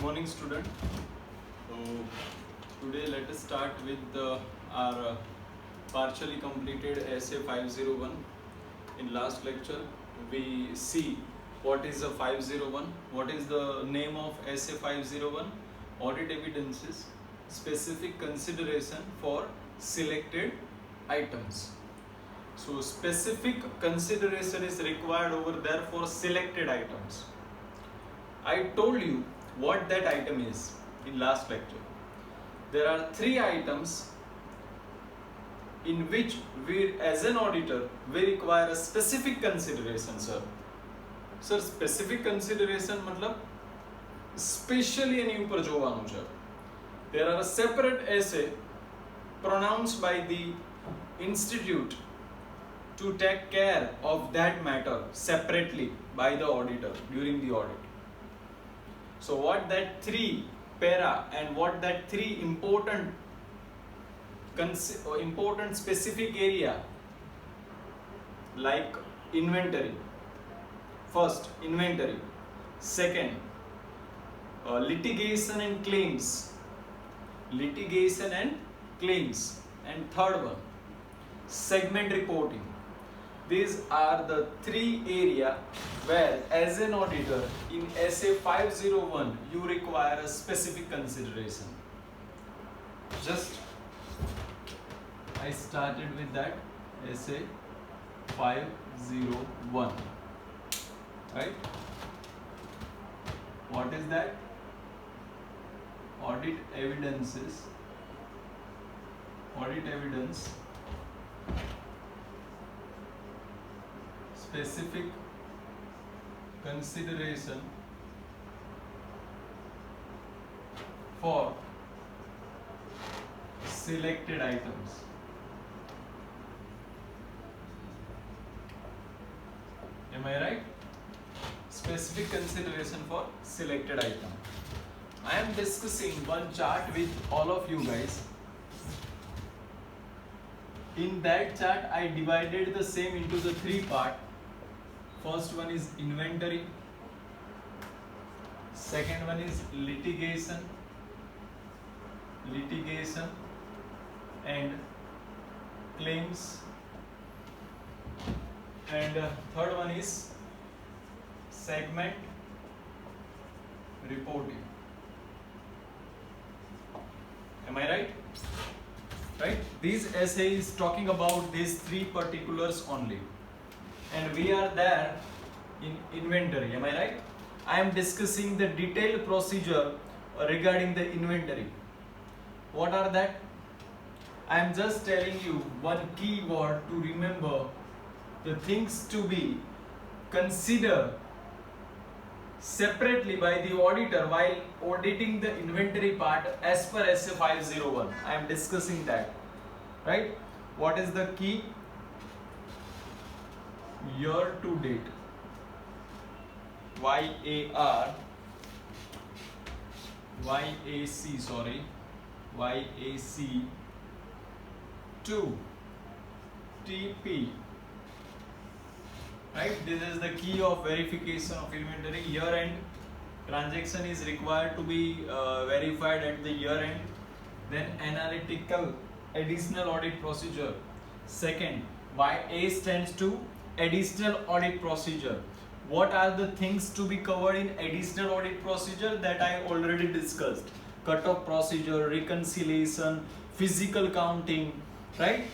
morning, student. So today let us start with our partially completed essay 501. In last lecture we see what is a 501, what is the name of essay 501, audit evidences, specific consideration for selected items. So specific consideration is required over there for selected items. I told you what that item is in last lecture. There are three items in which we as an auditor we require a specific consideration, sir. Sir, specific consideration मतलब specially એની ઉપર જોવાનું છે. There are a separate essay pronounced by the institute to take care of that matter separately by the auditor during the audit. So what that three para and what that three important specific area, like inventory. First, inventory. Second, litigation and claims. And third one, segment reporting. These are the three areas where as an auditor in essay 501 you require a specific consideration. Just I started with that essay 501, right? What is that? Audit evidence specific consideration for selected items. Am I right? Specific consideration for selected item. I am discussing one chart with all of you guys. In that chart I divided the same into the three parts. First one is inventory, second one is litigation and claims, and third one is segment reporting. Am I right? Right? This essay is talking about these three particulars only. And we are there in inventory. Am I right? I am discussing the detailed procedure regarding the inventory. What are that? I am just telling you one key word to remember, the things to be considered separately by the auditor while auditing the inventory part as per essay 501. I am discussing that. Right? What is the key? Year to date, YAC, to TP. Right? This is the key of verification of inventory. Year end transaction is required to be verified at the year end. Then analytical additional audit procedure. Second, YA stands to additional audit procedure. What are the things to be covered in additional audit procedure that I already discussed? Cut-off procedure, reconciliation, physical counting, right?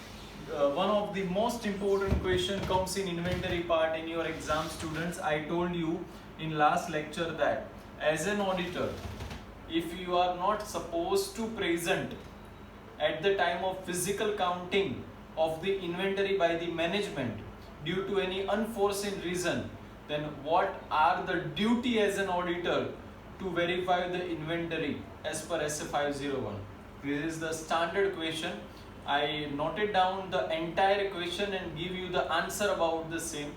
One of the most important question comes in inventory part in your exam, students. I told you in last lecture that as an auditor, if you are not supposed to present at the time of physical counting of the inventory by the management due to any unforeseen reason, then what are the duty as an auditor to verify the inventory as per essay 501? This is the standard question. I noted down the entire question and give you the answer about the same,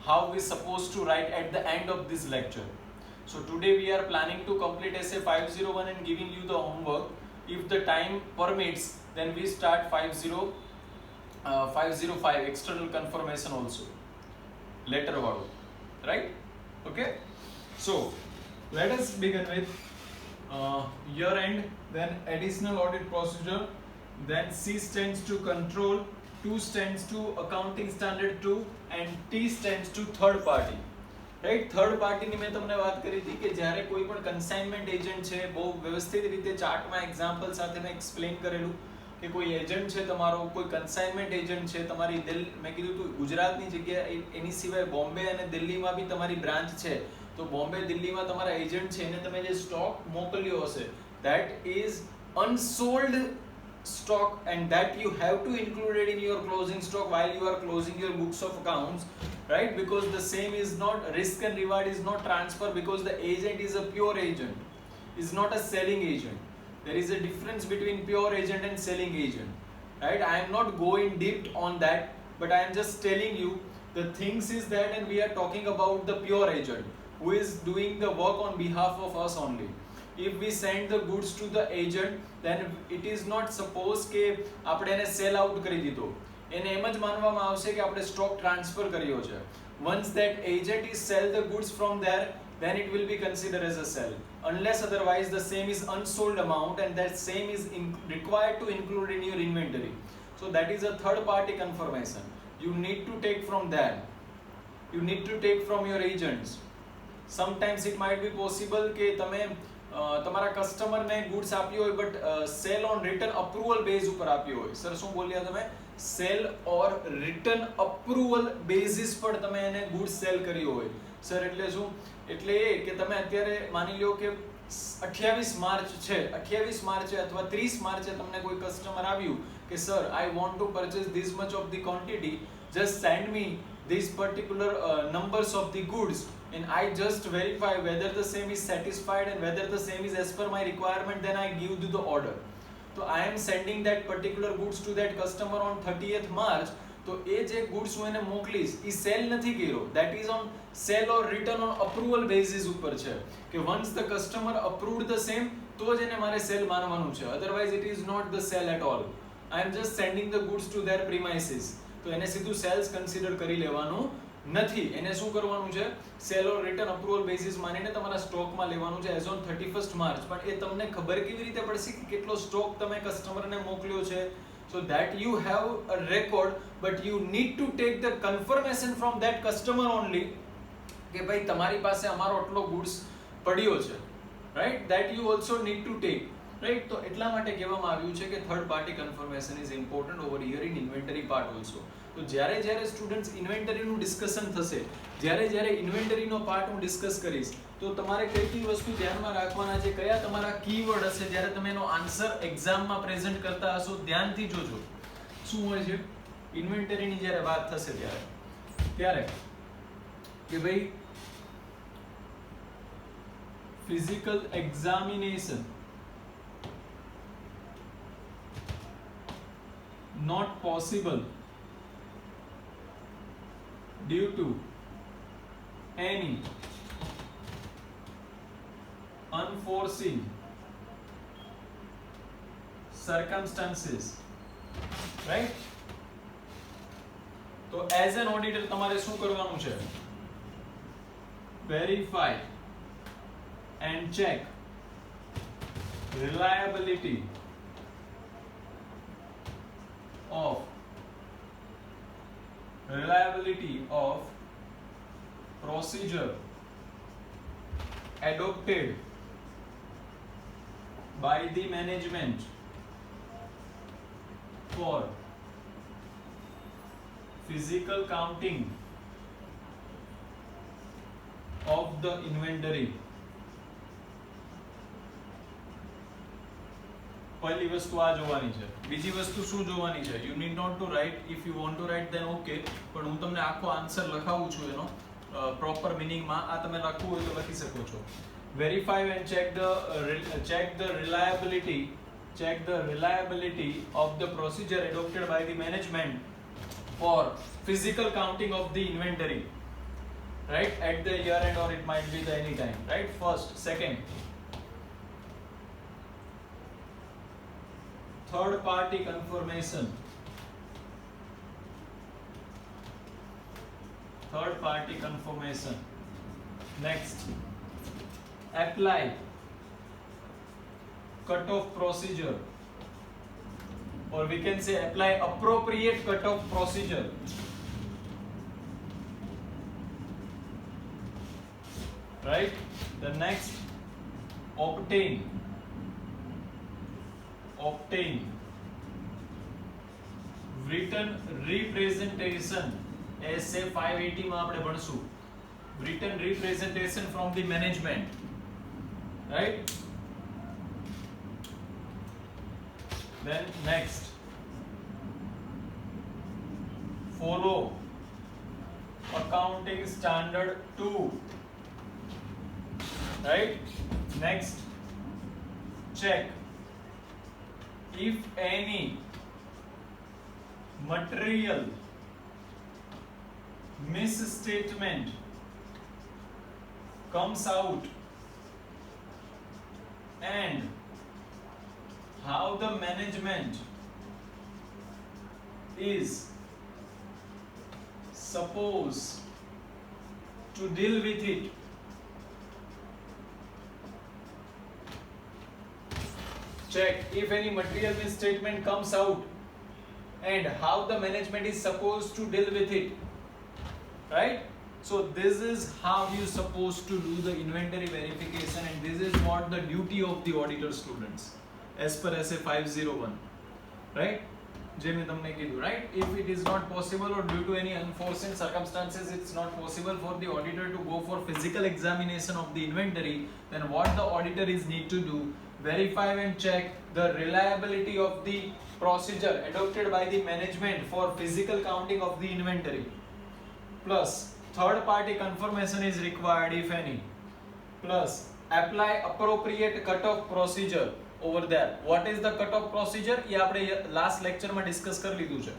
how we supposed to write at the end of this lecture. So today we are planning to complete essay 501 and giving you the homework. If the time permits, then we start 505 external confirmation also later about, right? Okay, so let us begin with year end, then additional audit procedure, then C stands to control, 2 stands to accounting standard 2, and T stands to third party. Right, third પાર્ટીની મેં તમને વાત કરી હતી કે જ્યારે કોઈ પણ કન્સાઇનમેન્ટ એજન્ટ છે, બહુ વ્યવસ્થિત રીતે ચાર્ટમાં એક્ઝામ્પલ સાથે મેં એક્સપ્લેન કરેલું કે કોઈ એજન્ટ છે તમારો, કોઈ કન્સાઇનમેન્ટ એજન્ટ છે તમારી દિલ્હી, મેં કીધું હતું ગુજરાતની જગ્યાએ એની સિવાય બોમ્બે અને દિલ્હીમાં બી તમારી બ્રાન્ચ છે, તો બોમ્બે દિલ્હીમાં તમારા એજન્ટ છે એને તમે જે સ્ટોક મોકલ્યો હશે that is unsold stock and that you have to include it in your closing stock while you are closing your books of accounts, right? Because the same is not, risk and reward is not transfer, because the agent is a pure agent, is not a selling agent. There is a difference between pure agent and selling agent, right? I am not going deep on that, but I am just telling you the things is that, and we are talking about the pure agent who is doing the work on behalf of us only. If we send the goods to the agent, then it is not supposed કે આપણે એને cell out કરી દીધો, એને એમ જ માનવામાં આવશે કે આપણે સ્ટોક ટ્રાન્સફર કર્યો છે. Once that agent is sell the goods from there, then it will be considered as a sell, unless otherwise the same is unsold amount and that same is required to include in your inventory. So that is a third party confirmation. You need to take from there, you need to take from your agents. Sometimes it might be possible કે તમે તમારા કસ્ટમરને goods આપ્યો હોય but cell on return approval base ઉપર આપ્યો હોય. Sir શું બોલ્યા તમે? સેલ ઓર રિટર્ન અપ્રુવલ બેઝિસ પર તમે એને ગુડ્સ સેલ કર્યો હોય. સર એટલે શું? એટલે એ કે તમે અત્યારે માની લો કે 28 માર્ચ છે, 28 માર્ચે અથવા 30 માર્ચે તમને કોઈ કસ્ટમર આવ્યું કે sir I want to purchase this much of the quantity, just send me these particular numbers of the goods and I just verify whether the same is satisfied and whether the same is as per my requirement, then I give you the order. So I am sending that particular goods to that customer on 30th March. તો એ જે goods હું એને મોકલીશ એ cell નથી કર્યો, that is on sell or return on approval basis ઉપર છે કે once the customer approved the same તો જ એને મારે સેલ માનવાનું છે, otherwise it is not the sell at all. I am just sending the goods to their premises. તો એને સીધું સેલ્સ કન્સિડર કરી લેવાનું નથી, એને શું કરવાનું છે? સેલ ઓર રિટર્ન અપ્રુવલ બેસિસ માનીને તમારા સ્ટોકમાં લેવાનું છે એઝ ઓન 31st માર્ચ. પણ એ તમને ખબર કેવી રીતે પડશે કે કેટલો સ્ટોક તમે કસ્ટમરને મોકલ્યો છે? So that you have a record, but you need to take the confirmation from that customer only કે ભાઈ તમારી પાસે અમારો આટલો ગુડ્સ પડ્યો છે, right? That you also need to take, right? તો એટલા માટે કહેવામાં આવ્યું છે કે third party confirmation is important over here in inventory part also. તો જ્યારે જ્યારે સ્ટુડન્ટ્સ ઇન્વેન્ટરીનું ડિસ્કશન થશે, જ્યારે ઇન્વેન્ટરીનો પાર્ટ હું ડિસ્કસ કરીશ, તો તમારે કઈ કઈ વસ્તુ ધ્યાનમાં રાખવાના છે, કયા તમારા કીવર્ડ હશે, જ્યારે તમે એનો આન્સર એક્ઝામમાં પ્રેઝન્ટ કરતા હશો ધ્યાનથી જોજો. શું હોય છે ઇન્વેન્ટરીની જ્યારે વાત થશે ત્યારે કે ભાઈ physical examination not possible due to any unforeseen circumstances, right? તો એઝ એન ઓડિટર તમારે શું કરવાનું છે? verify and check reliability of procedure adopted by the management for physical counting of the inventory. પહેલી વસ્તુ આ જોવાની છે. બીજી વસ્તુ શું જોવાની છે? You need not to write, if you want to write then okay, પણ હું તમને આખો આન્સર લખાવું છું એનો પ્રોપર મિનિંગમાં. આ તમે લખવું હોય તો લખી શકો છો. Verify and check the reliability of the procedure adopted by the management for physical counting of the inventory, right, at the year end or it might be the any time, right? First. Second, third party confirmation. Next, apply cutoff procedure, or we can say apply appropriate cutoff procedure. Right? The next, obtain written representation. SA 580 માં આપણે ભણશું written representation from the management, right? Then next, follow accounting standard 2, right? Next, check if any material misstatement comes out and how the management is supposed to deal with it. Check if any material misstatement comes out and how the management is supposed to deal with it, right? So this is how you supposed to do the inventory verification, and this is what the duty of the auditor, students, as per SA 501, right? જે મેં તમને કીધું, right? If it is not possible or due to any unforeseen circumstances it's not possible for the auditor to go for physical examination of the inventory, then what the auditor is need to do, verify and check the reliability of the procedure adopted by the management for physical counting of the inventory, plus third party confirmation is required if any, plus apply appropriate cutoff procedure over there. What is the cutoff procedure? ये આપણે last lecture में discuss कर લીધું છે.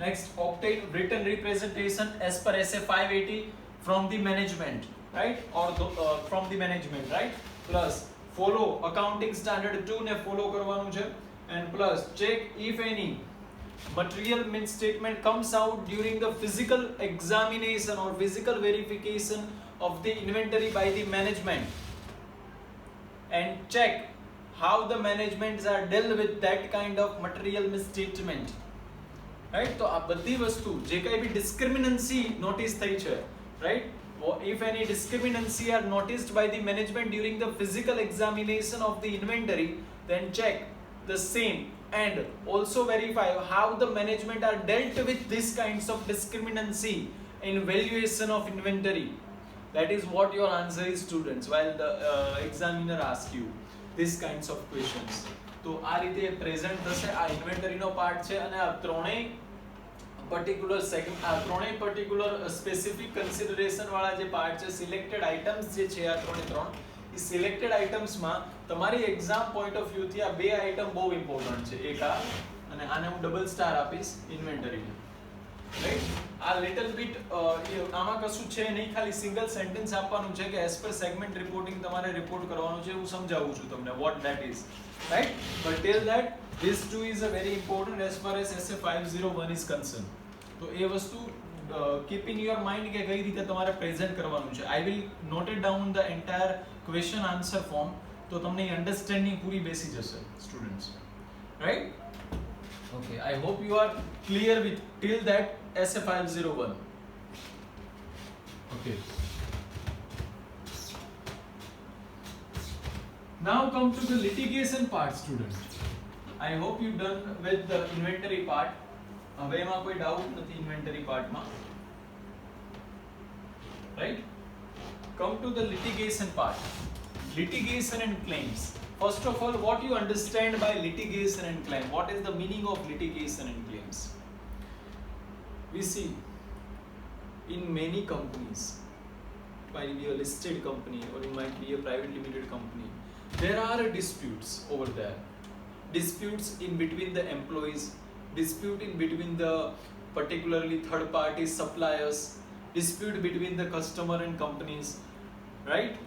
Next, obtain written representation as per SA 580 from the management, right? Or from the management, right? Plus follow accounting standard 2 ને follow કરવાનું છે, and plus check if any material misstatement comes out during the physical examination or physical verification of the inventory by the management, and check how the managements are dealt with that kind of material misstatement, right? તો આ બધી વસ્તુ જે કઈ બી discriminancy notice થઈ છે, right? If any discriminancy are noticed by the management during the physical examination of the inventory, then check the same and also verify how the management are dealt with these kinds of discriminancy in valuation of inventory. That is what your answer is, students, while the examiner asks you these kinds of questions. તો આ રીતે present થશે. આ ઇન્વેન્ટરીનો part છે, અને આ ત્રણેય particular segment, આ ત્રણેય પર્ટિક્યુલર સ્પેસિફિક કન્સિડરેશન વાળા જે પાર્ટ છે, સિલેક્ટેડ આઇટમ્સ જે છે આ ત્રણે ત્રણ, એ સિલેક્ટેડ આઇટમ્સમાં તમારી એક્ઝામ પોઈન્ટ ઓફ વ્યૂ થી આ બે આઇટમ બહુ ઇમ્પોર્ટન્ટ છે. એક આ, અને આને હું ડબલ સ્ટાર આપીશ ઇન્વેન્ટરીને, રાઈટ? આ લિટલ બીટ આમાં કશું છે નહીં, ખાલી સિંગલ સેન્ટેન્સ આપવાનું છે કે એઝ પર સેગમેન્ટ રિપોર્ટિંગ તમારે રિપોર્ટ કરવાનું છે. હું સમજાવું છું તમને what that is, right? But till that this too is a very important as far as SA 501 is concern. તો એ વસ્તુ keep in your mind કે કઈ રીતે તમારે પ્રેઝન્ટ કરવાનું છે. I will note it down the entire question answer form, તો તમને અન્ડરસ્ટેન્ડિંગ પૂરી બેસી જશે, students, right? Okay, I hope you are clear with till that SA 501. Okay. Now come to the litigation part, students. I hope you done with the inventory part. હવે એમાં કોઈ doubt નથી inventory પાર્ટમાં, right? Come to the litigation part. Litigation and claims. First of all, what you understand by litigation and claim? What is the meaning of litigation and claims? We see in many companies, it might be a listed company or it might be a private limited company, there are disputes over there. Disputes in between the employees, dispute in between the particularly third party suppliers, dispute between the customer and companies, right?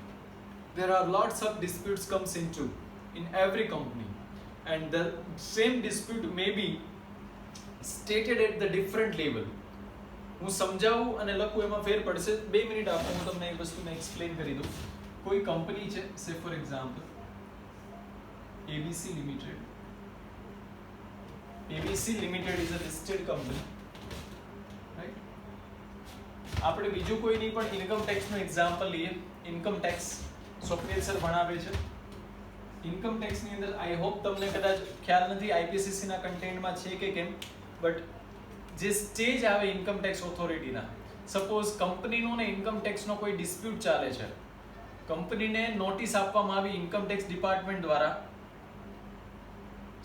There are lots of disputes comes into in every company, and the same dispute may be stated at the different level. હું સમજાવું અને લખું એમાં ફેર પડશે. 2 minute આપો, હું તમને એ વસ્તુને એક્સપ્લેન કરી દઉં. કોઈ કંપની છે, સે for example ABC Limited. ABC Limited is a listed company, right? આપણે બીજું કોઈ નહીં પણ ઇન્કમ ટેક્સ નું એક્ઝામ્પલ લઈએ. ઇન્કમ ટેક્સ સોફ્ટવેર સર ભણાવે છે. ઇન્કમ ટેક્સ ની અંદર આઈ હોપ તમને કદાચ ખ્યાલ નથી આઈપીસીસી ના કન્ટેન્ટમાં છે કે કેમ, બટ જે સ્ટેજ આવે ઇન્કમ ટેક્સ ઓથોરિટીના, સપોઝ કંપનીનો ને ઇન્કમ ટેક્સનો કોઈ ડિસ્પ્યુટ ચાલે છે, કંપનીને નોટિસ આપવામાં આવી ઇન્કમ ટેક્સ ડિપાર્ટમેન્ટ દ્વારા,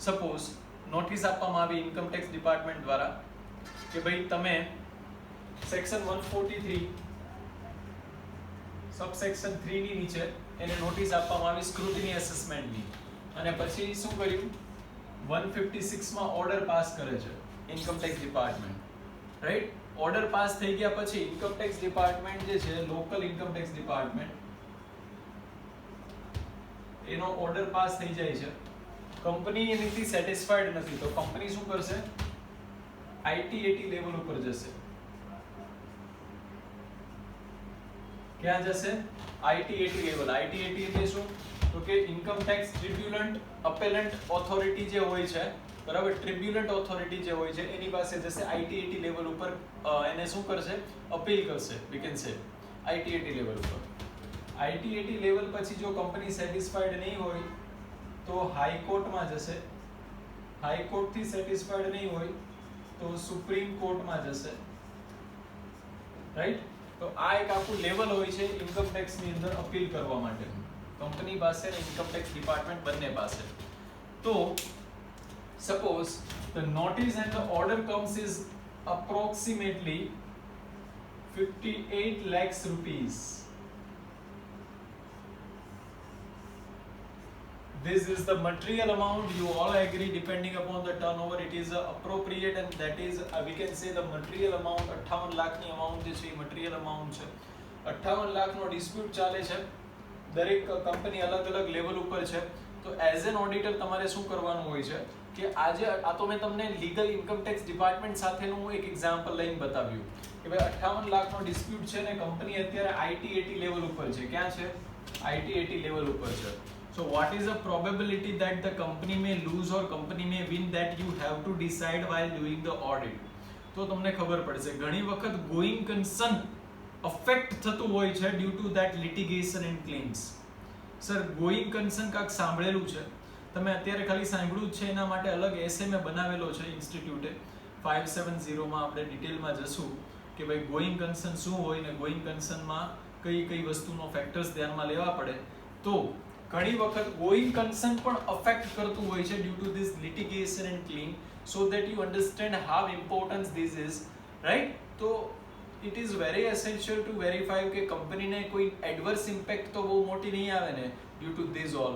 સપોઝ નોટિસ આપવામાં આવી ઇન્કમ ટેક્સ ડિપાર્ટમેન્ટ દ્વારા કે ભાઈ તમે સેક્શન 143 સબસેક્શન 3 ની નીચે એને નોટિસ આપવામાં આવી સ્ક્રુટિની એસેસમેન્ટની, અને પછી શું કર્યું 156 માં ઓર્ડર પાસ કરે છે income tax department, right? Order pass થઈ ગયા પછી ઇન્કમ ટેક્સ ડિપાર્ટમેન્ટ જે છે, લોકલ ઇન્કમ ટેક્સ ડિપાર્ટમેન્ટ, એનો ઓર્ડર પાસ થઈ જાય છે, કંપની એનાથી સેટિસ્ફાઈડ નથી, તો કંપની શું કરશે? આઈટીએટી લેવલ ઉપર જશે. ક્યાં જશે? આઈટીએટી લેવલ. આઈટીએટી એટલે શું? તો કે ઇન્કમ ટેક્સ ટ્રિબ્યુનન્ટ અપેલન્ટ ઓથોરિટી જે હોય છે, બરાબર, ટ્રિબ્યુનન્ટ ઓથોરિટી જે હોય છે એની પાસે જશે આઈટીએટી લેવલ ઉપર, એને શું કરશે? અપીલ કરશે, વી કેન સે આઈટીએટી લેવલ ઉપર. આઈટીએટી લેવલ પછી જો કંપની સેટિસ્ફાઈડ નહીં હોય તો હાઈકોર્ટમાં જશે, હાઈકોર્ટથી સેટિસ્ફાઈડ નહીં હોય તો સુપ્રીમ કોર્ટમાં જશે, રાઈટ? તો આ એક આખું લેવલ હોય છે ઇન્કમ ટેક્સ ની અંદર અપીલ કરવા માટે, કંપની પાસે અને ઇન્કમ ટેક્સ ડિપાર્ટમેન્ટ બંને પાસે. તો suppose the notice and the order comes is approximately 58 lakhs rupees. This is the material amount, you all agree, depending upon the turnover it is appropriate, and that is we can say the material amount 58 lakh ની amount જે છે એ material amount છે. 58 લાખ નો dispute ચાલે છે, દરેક company અલગ અલગ level ઉપર છે. તો એઝ એન ઓડિટર તમારે શું કરવાનું હોય છે કે આજે આ તો મેં તમને લીગલ ઇન્કમ ટેક્સ ડિપાર્ટમેન્ટ સાથેનું એક એક્ઝામ્પલ લઈને બતાવ્યું કે ભાઈ 58 લાખનો ડિસ્પ્યુટ છે ને કંપની અત્યારે આઈટીએટી લેવલ ઉપર છે. ક્યાં છે? આઈટીએટી લેવલ ઉપર છે. So what is the probability that the company may lose or company may win, that you have to decide while doing the audit. તો તમને ખબર પડશે ઘણી વખત going concern affect થતું હોય છે due to that litigation and claims. Sir going concern કાક સાંભળેલું છે તમે? અત્યારે ખાલી સાંભળ્યું છે, એના માટે અલગ એસએમએ બનાવેલો છે ઇન્સ્ટિટ્યૂટે. 570 માં આપણે ડિટેલમાં જશું કે ભાઈ going concern શું હોય ને going concern માં કઈ કઈ વસ્તુનો ફેક્ટર્સ ધ્યાનમાં લેવા પડે. તો ઘણી વખત going concern પણ અફેક્ટ કરતું હોય છે due to this litigation and claim, so that you understand how important this is, right? તો it is very essential to verify કે કંપનીને કોઈ એડવર્સ ઇમ્પેક્ટ તો બહુ મોટી નહીં આવે ને due to this all,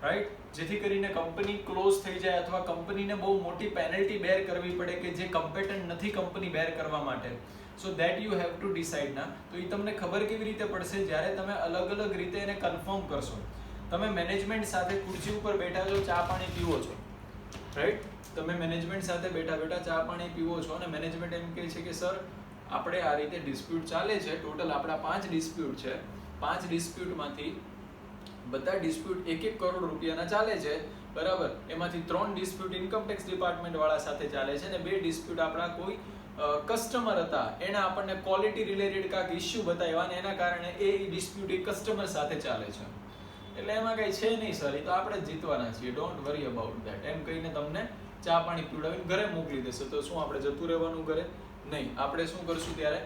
right? જેથી કરીને કંપની ક્લોઝ થઈ જાય અથવા કંપનીને બહુ મોટી પેનલ્ટી બેર કરવી પડે કે જે કમ્પેટન્ટ નથી કંપની બેર કરવા માટે. સો that you have to decide ના. તો એ તમને ખબર કેવી રીતે પડશે? જ્યારે તમે અલગ અલગ રીતે એને કન્ફર્મ કરશો. તમે મેનેજમેન્ટ સાથે ખુરશી ઉપર બેઠા છો, ચા પાણી પીવો છો, રાઈટ? તમે મેનેજમેન્ટ સાથે બેઠા બેઠા ચા પાણી પીવો છો અને મેનેજમેન્ટ એમ કહે છે કે સર આપણે આ રીતે ડિસ્પ્યુટ ચાલે છે, ટોટલ આપણા 5 ડિસ્પ્યુટ છે, 5 ડિસ્પ્યુટમાંથી બધા ડિસ્પ્યુટ 1-1 કરોડ રૂપિયાના ચાલે છે, બરાબર? એમાંથી 3 ડિસ્પ્યુટ ઇન્કમ ટેક્સ ડિપાર્ટમેન્ટ વાળા સાથે ચાલે છે અને 2 ડિસ્પ્યુટ આપણા કોઈ કસ્ટમર હતા, એને આપણને ક્વોલિટી રિલેટેડ કાંઈક ઇશ્યુ બતાવ્યા અને એના કારણે એ ડિસ્પ્યુટ એ કસ્ટમર સાથે ચાલે છે. એટલે એમાં કઈ છે નહીં સર, એ તો આપણે જ જીતવાના છીએ, ડોન્ટ વરી અબાઉટ ધેટ, એમ કહીને તમને ચા પાણી પીવડાવીને ઘરે મોકલી દેશે. તો શું આપણે જતું રહેવાનું ઘરે? નહીં. આપણે શું કરશું ત્યારે?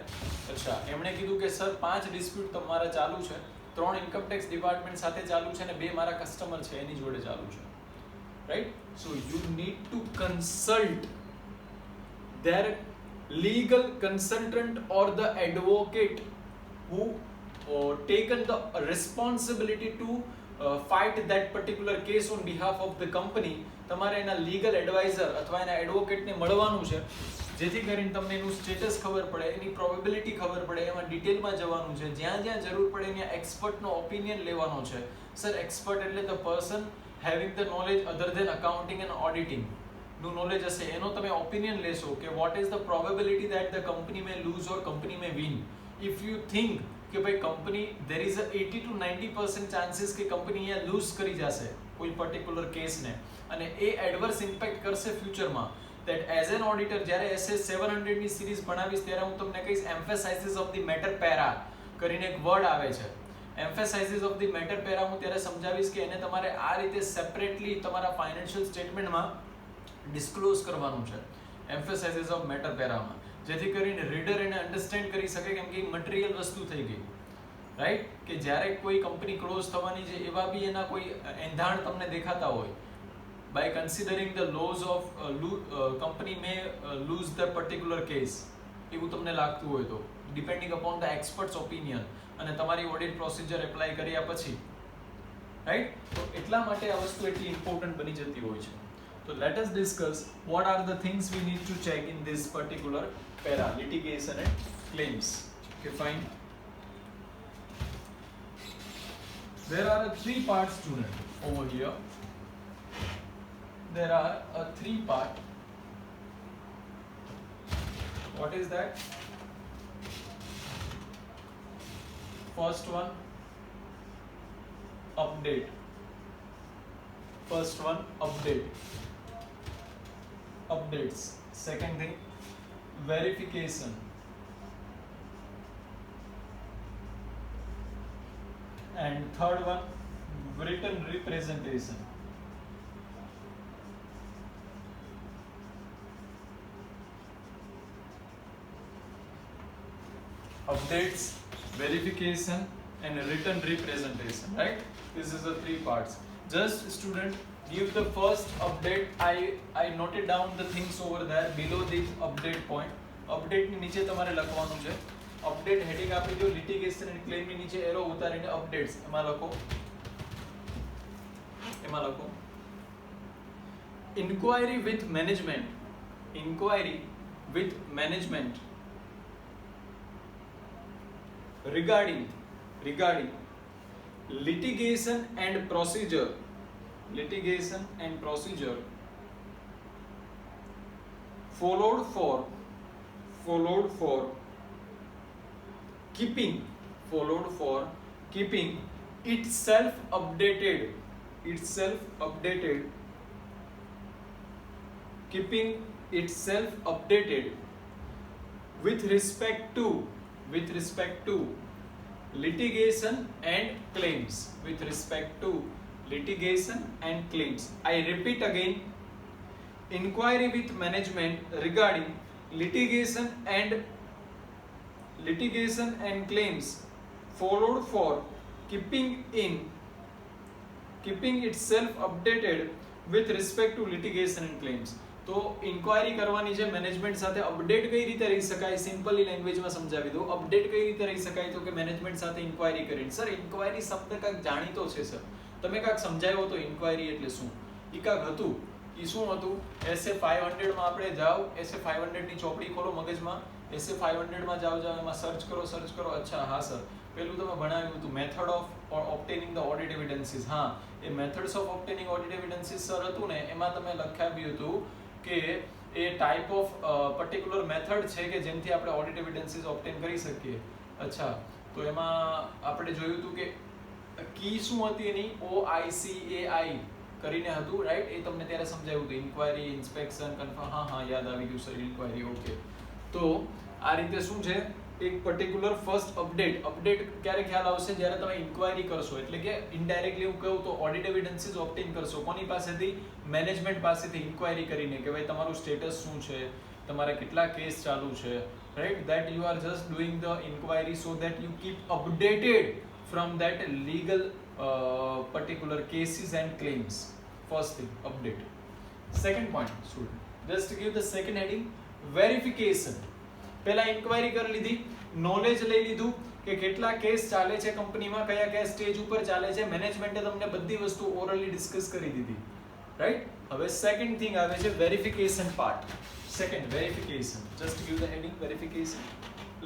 અચ્છા, એમણે કીધું કે સર 5 ડિસ્પ્યુટ તમારા ચાલુ છે, 3 ઇન્કમ ટેક્સ ડિપાર્ટમેન્ટ સાથે ચાલુ છે અને 2 મારા કસ્ટમર છે એની જોડે ચાલુ છે, right? So you need to consult their legal consultant or the advocate who taken the responsibility to fight that particular case on behalf of the company. તમારે એના લીગલ એડવાઇઝર અથવા એના એડવોકેટને મળવાનું છે, જેથી કરીને તમને એનું સ્ટેટસ ખબર પડે, એની પ્રોબેબિલિટી ખબર પડે, એમાં ડિટેલમાં જવાનું છે, જ્યાં જ્યાં જરૂર પડે ત્યાં એક્સપર્ટનો ઓપિનિયન લેવાનો છે. સર એક્સપર્ટ એટલે the person having the knowledge other than accounting and auditing નું નોલેજ હશે, એનો તમે ઓપિનિયન લેશો કે what is the probability that the company may lose or company may win. If you think કે ભાઈ company there is a 80 to 90% chances કે company અહીંયા લૂઝ કરી જશે કોઈ પર્ટિક્યુલર કેસને અને એ એડવર્સ ઇમ્પેક્ટ કરશે ફ્યુચરમાં. that as an auditor જ્યારે SS 700 ની સિરીઝ ભણાવીશ ત્યારે હું તમને કહીશ emphasizes of the matter para કરીને એક વર્ડ આવે છે. emphasizes of the matter para હું ત્યારે સમજાવીશ કે એને તમારે આ રીતે સેપરેટલી તમારા ફાઇનાન્શિયલ સ્ટેટમેન્ટમાં ડિસ્ક્લોઝ કરવાનું છે emphasizes of matter para માં, જેથી કરીને રીડર એને અન્ડરસ્ટેન્ડ કરી શકે કેમ કે મટીરિયલ વસ્તુ થઈ ગઈ રાઈટ. કે જ્યારે કોઈ કંપની ક્લોઝ થવાની છે એવા બી એના કોઈ એંધાણ તમને દેખાતા હોય by considering the laws of company may lose the particular case એવું તમને લાગતું હોય તો depending upon the expert's opinion અને તમારી ઓડિટ પ્રોસિજર એપ્લાય કર્યા પછી રાઈટ. તો એટલા માટે આ વસ્તુ એટલી ઇમ્પોર્ટન્ટ બની જતી હોય છે. તો let us discuss what are the things we need to check in this particular para litigation and claims. Okay, fine. There are three parts, student, over here. There are a three part. What is that? First one, update. First one, update. Updates. Second thing, verification. And third one, written representation. Updates, verification and written representation, right? This is the three parts. Just student, give the first update. I noted down the things over there below this update point. Update ની નીચે તમારે લખવાનું છે. Update heading આપી દો, litigation and claim ની નીચે arrow ઉતારીને updates એમાં લખો. Inquiry with management. Inquiry with management. Regarding litigation and procedure followed for keeping itself updated with respect to litigation and claims. I repeat again, inquiry with management regarding litigation and claims followed for keeping itself updated with respect to litigation and claims. તો inquiry કરવાની છે management સાથે. Update કઈ રીતે રહી શકાય simply લેંગ્વેજમાં સમજાવી દઉં. અપડેટ કઈ રીતે રહી શકાય તો કે મેનેજમેન્ટ સાથે ઇન્ક્વાયરી કરીને. સર ઇન્ક્વાયરી શબ્દ કાંઈક જાણીતો છે સર, તમે કાંઈક સમજાવ્યો તો ઇન્ક્વાયરી એટલે શું? ઈ કાંઈક હતું, ઈ શું હતું? SA 500 માં આપણે જાઓ, SA 500 ની ચોપડી ખોલો મગજમાં, SA 500 માં જાઓ એમાં સર્ચ કરો. અચ્છા હા સર, પેલું તમે ભણાવ્યું હતું method of obtaining the audit evidences. હા, એ methods of obtaining audit evidences sir હતું ને, એમાં તમે લખાવ્યું હતું કે એ ટાઈપ ઓફ પર્ટિક્યુલર મેથડ છે કે જેમથી આપણે ઓડિટ એવિડન્સીસ ઓબ્ટેન કરી શકીએ. અચ્છા, તો એમાં આપણે જોયું હતું કે કી શું હતી એની, OICAI કરીને હતું રાઈટ. એ તમને ત્યારે સમજાવ્યું હતું. Inquiry, inspection, confirm. હા યાદ આવી ગયું સર, ઇન્ક્વાયરી. ઓકે, તો આ રીતે શું છે એક પર્ટિક્યુલર ફર્સ્ટ અપડેટ ક્યારે ખ્યાલ આવશે જ્યારે તમે ઇન્ક્વાયરી કરશો, એટલે કે ઇનડાયરેક્ટલી હું કહું તો ઓડિટ એવિડન્સીસ ઓબ્ટેન કરશો કોની પાસેથી? મેનેજમેન્ટ પાસેથી ઇન્ક્વાયરી કરીને કે ભાઈ તમારું સ્ટેટસ શું છે, તમારે કેટલા કેસ ચાલુ છે, right. That you are just doing the inquiry so that you keep updated from that legal particular cases and claims. First thing, update. Second point, student, just to give the second heading, verification. પહેલા inquiry કરી લીધી, knowledge લઈ લીધું કે કેટલા case ચાલે છે કંપનીમાં, કયા સ્ટેજ ઉપર ચાલે છે. મેનેજમેન્ટે તમને બધી વસ્તુ ઓરલી ડિસ્કસ કરી દીધી, રાઈટ. હવે સેકન્ડ થિંગ આવે છે verification part. Second, verification. Just give the heading verification.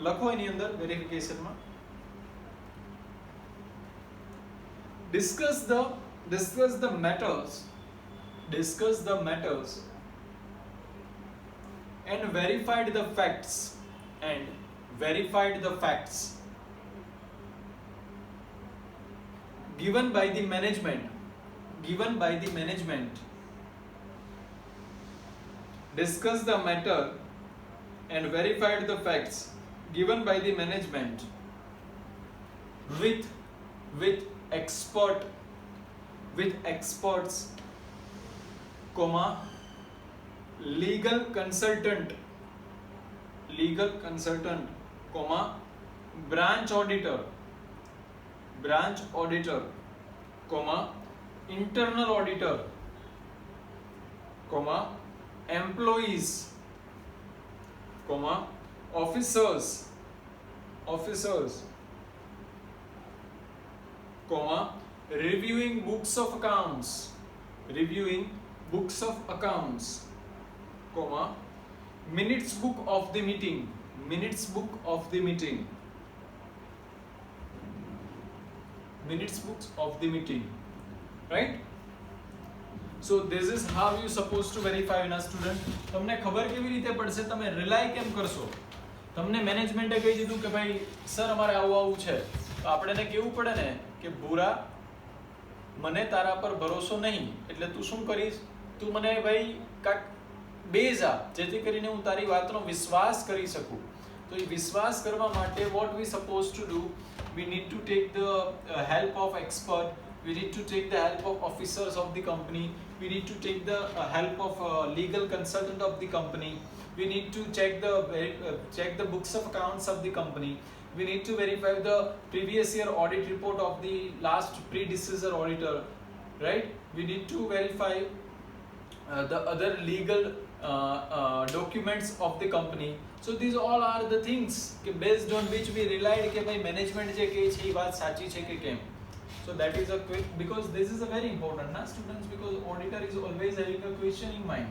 લખો એની અંદર વેરિફિકેશનમાં discuss the matters and verified the facts given by the management, discuss the matter and verified the facts given by the management with experts, comma, legal consultant, comma, branch auditor, comma, internal auditor, comma, employees, comma, officers, comma, reviewing books of accounts, comma, minutes book of the meeting, right? So this is how you supposed to verify in a student. તમને ખબર કેવી રીતે પડશે, તમે rely કેમ કરશો? તમને મેનેજમેન્ટે કહી દીધું કે ભાઈ સર અમારે આવું છે, તો આપણે એને કેવું પડે ને કે ભૂરા મને તારા પર ભરોસો નહીં, એટલે તું શું કરીશ, તું મને ભાઈ કાક બેઝ આપ જેથી કરીને હું તારી વાતનો વિશ્વાસ કરી શકું. તો એ વિશ્વાસ કરવા માટે what we supposed to do, we need to take the help of expert, we need to take the help of officers of the company, we need to take the help of legal consultant of the company, we need to check the books of accounts of the company, we need to verify the previous year audit report of the last predecessor auditor, right? We need to verify the other legal documents of the company. So these all are the things based on which we relied કે ભાઈ management જે કહે છે એ વાત સાચી છે કે કેમ. So that is a quick, because this is a very important na students, because auditor is always having a question in mind.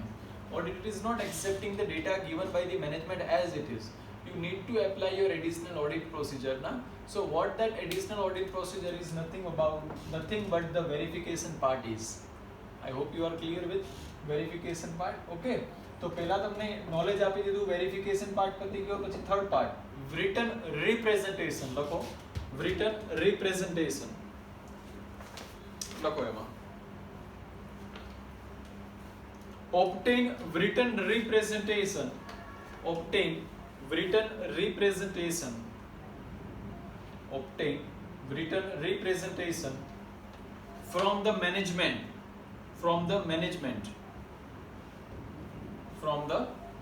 Auditor is not accepting the data given by the management as it is. You need to apply your additional audit procedure na. So what that additional audit procedure is nothing but the verification part is. I hope you are clear with verification part. Okay, તો પહેલા તમને knowledge આપી દીધું, verification part પતી ગયો. પછી third part written representation. લખો written representation, લખો એમાં obtain written representation from the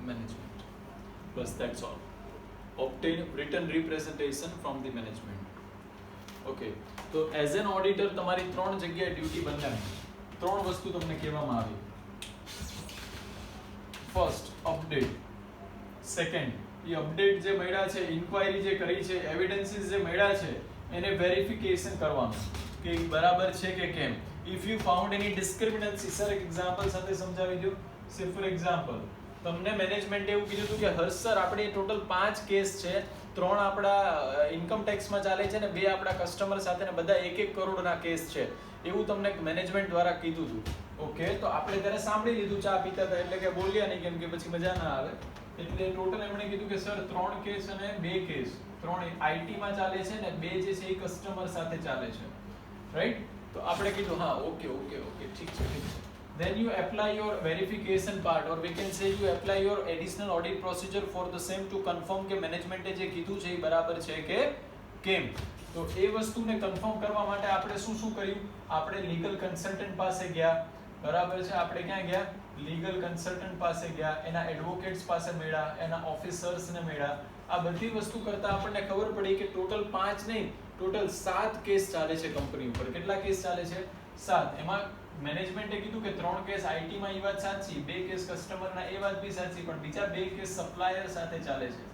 management, bas that's all. Obtain written representation from the management. Okay, તો એઝ એન ઓડિટર તમારી ત્રણ જગ્યાએ ડ્યુટી બદલાય. ત્રણ વસ્તુ તમને કહેવામાં આવી. ફર્સ્ટ અપડેટ, સેકન્ડ એ અપડેટ જે મળ્યા છે, ઇન્ક્વાયરી જે કરી છે, એવિડન્સીસ જે મળ્યા છે એને વેરિફિકેશન કરવાનું કે બરાબર છે કે કેમ. If you found any discrepancy, sir એક એક્ઝામ્પલ સાથે સમજાવી દો. સે ફોર એક્ઝામ્પલ તમને મેનેજમેન્ટે એવું કીધું હતું કે હર્ષ સર આપણે ટોટલ 5 કેસ છે, 3 આપણા ઇન્કમ ટેક્સમાં ચાલે છે ને 2 આપણા કસ્ટમર સાથે ને બધા 1-1 કરોડના કેસ છે, એવું તમને મેનેજમેન્ટ દ્વારા કીધું હતું. ઓકે, તો આપણે ત્યારે સાંભળી લીધું, ચા પીતા હતા એટલે કે બોલ્યા નહીં કેમ કે પછી મજા ના આવે. એટલે ટોટલ એમણે કીધું કે સર 3 કેસ અને 2 કેસ, 3 આઈટીમાં ચાલે છે ને 2 જે છે એ કસ્ટમર સાથે ચાલે છે, રાઈટ? તો આપણે કીધું હા ઓકે ઠીક છે. Then you apply your verification part, or we can say you apply your additional audit procedure for the same to confirm કે મેનેજમેન્ટે જે કીધું છે એ બરાબર છે કે કેમ. તો એ વસ્તુને કન્ફર્મ કરવા માટે આપણે શું કર્યું? આપણે લીગલ કન્સલ્ટન્ટ પાસે ગયા, બરાબર છે? આપણે ક્યાં ગયા? લીગલ કન્સલ્ટન્ટ પાસે ગયા, એના એડવોકેટ્સ પાસે મળ્યા, એના ઓફિસર્સને મળ્યા. આ બધી વસ્તુ કરતા આપણને ખબર પડી કે ટોટલ 5 નહીં, ટોટલ 7 કેસ ચાલે છે કંપની ઉપર. કેટલા કેસ ચાલે છે? 7. એમાં મેનેજમેન્ટે કીધું કે 3 કેસ આઈટીમાં એ વાત સાચી, 2 કેસ કસ્ટમરના એ વાત બી સાચી, પણ બીજા 2 કેસ સપ્લાયર સાથે ચાલે છે.